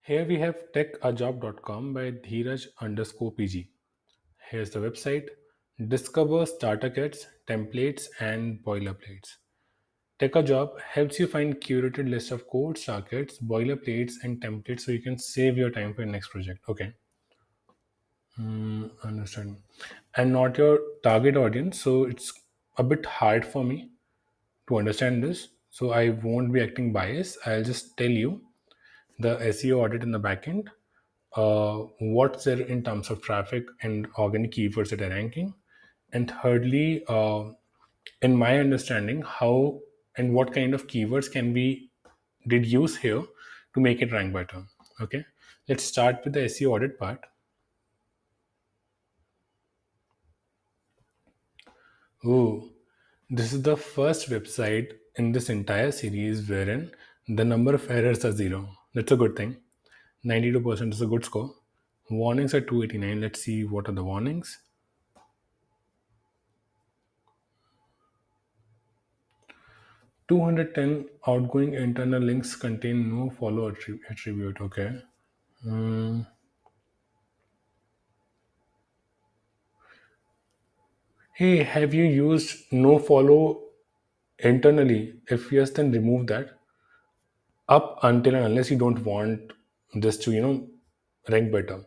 Here we have techajob.com by Dheeraj underscore PG. Here's the website. Discover starter kits, templates, and boilerplates. Techajob helps you find curated list of code, starter boilerplates, and templates so you can save your time for your next project. Okay, understand. And not your target audience, so it's a bit hard for me to understand this. So I won't be acting biased. I'll just tell you the SEO audit in the backend, what's there in terms of traffic and organic keywords that are ranking, and thirdly, in my understanding, how and what kind of keywords can be did use here to make it rank better. Okay, let's start with the SEO audit part. Oh, this is the first website in this entire series wherein the number of errors are zero. That's a good thing. 92% is a good score. Warnings are 289. Let's see what are the warnings. 210 outgoing internal links contain no follow attribute. Okay. Mm. Hey, have you used no follow internally? If yes, then remove that up until and unless you don't want this to, rank better.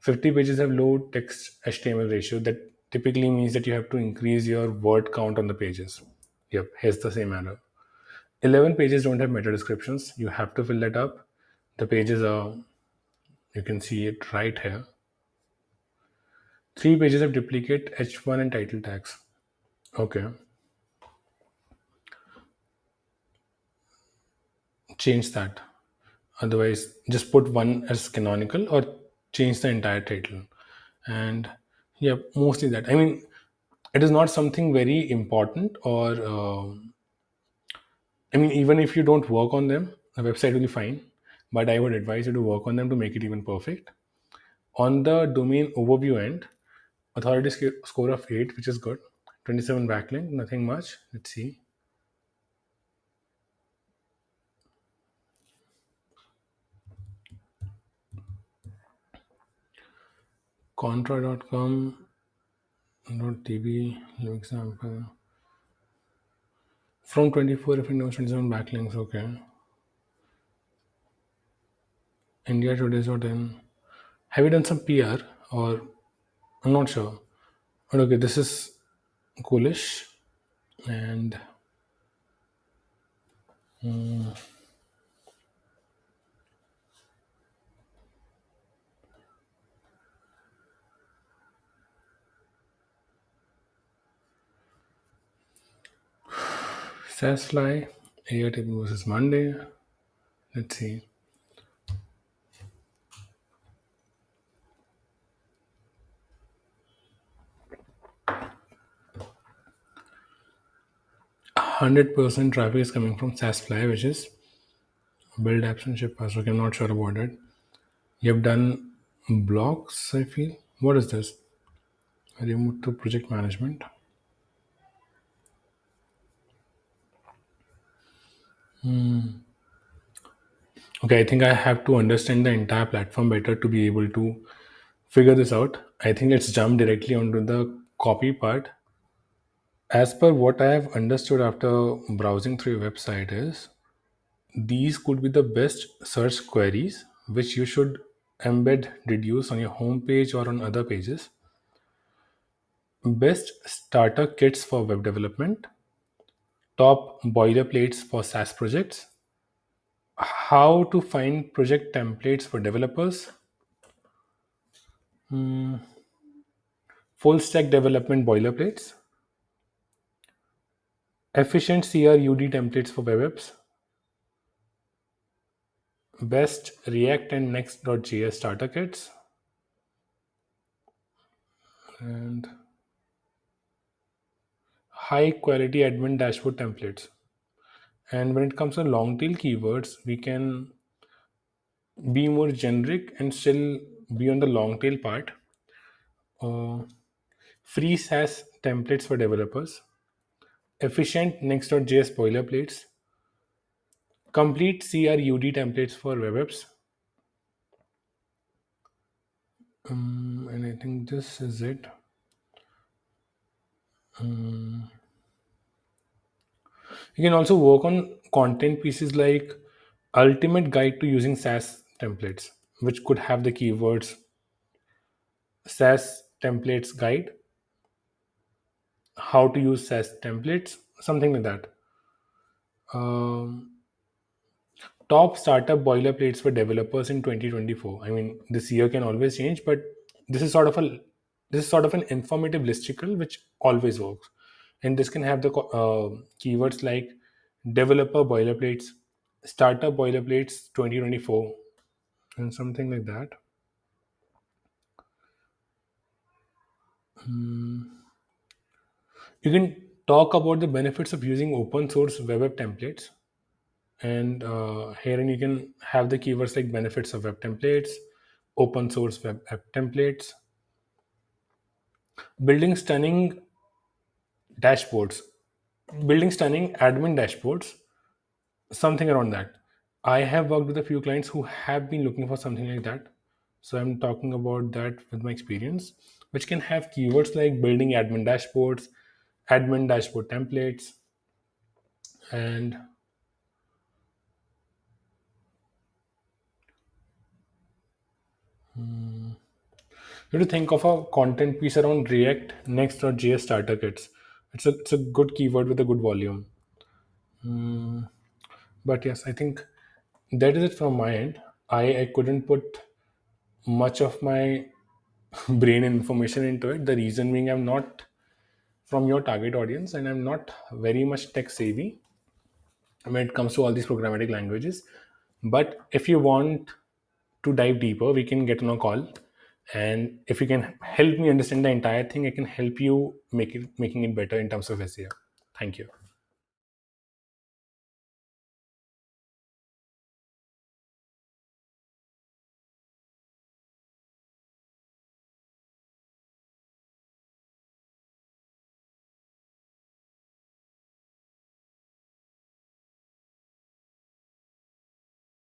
50 pages have low text HTML ratio. That typically means that you have to increase your word count on the pages. Yep, here's the same error. 11 pages don't have meta descriptions. You have to fill that up. The pages are, you can see it right here. 3 pages of duplicate H1 and title tags. Okay. Change that. Otherwise, just put one as canonical or change the entire title. And yeah, mostly that. I mean, it is not something very important or, I mean, even if you don't work on them, the website will be fine. But I would advise you to work on them to make it even perfect. On the domain overview end, authority score of 8, which is good. 27 backlink, nothing much. Let's see. Contra.com .tv, example. From 24, if it knows 27 backlinks, okay. India Today.in. Have you done some PR or I'm not sure. But okay, this is coolish and Sassfly, Airtable versus Monday. Let's see. %100% traffic is coming from Sassfly, which is build apps and ship fast. Okay, I'm not sure about it. You have done blocks, I feel. What is this? Remote to project management. Okay, I think I have to understand the entire platform better to be able to figure this out. I think let's jump directly onto the copy part. As per what I have understood after browsing through your website is these could be the best search queries which you should embed reduce on your homepage or on other pages. Best starter kits for web development, top boilerplates for SaaS projects, how to find project templates for developers, full stack development boilerplates, efficient CRUD templates for web apps, best React and Next.js starter kits, and high quality admin dashboard templates. And when it comes to long tail keywords, we can be more generic and still be on the long tail part. Uh, Free SaaS templates for developers, efficient Next.js boilerplates, complete CRUD templates for web apps, And I think this is it. You can also work on content pieces like ultimate guide to using SaaS templates, which could have the keywords SaaS templates guide, how to use SaaS templates, something like that. Um, Top startup boilerplates for developers in 2024. I mean, this year can always change, but this is sort of a this is sort of an informative listicle which always works. And this can have the keywords like developer boilerplates, startup boilerplates 2024, and something like that. You can talk about the benefits of using open source web app templates, and herein you can have the keywords like benefits of web templates, open source web app templates, building stunning dashboards, building stunning admin dashboards, something around that. I have worked with a few clients who have been looking for something like that, so I'm talking about that with my experience, which can have keywords like building admin dashboard templates, and you have to think of a content piece around React, Next.js starter kits. It's a good keyword with a good volume. But yes, I think that is it from my end. I couldn't put much of my brain information into it. The reason being, I'm not from your target audience and I'm not very much tech savvy when it comes to all these programmatic languages. But if you want to dive deeper, we can get on a call. And if you can help me understand the entire thing, I can help you making it better in terms of SEO. Thank you.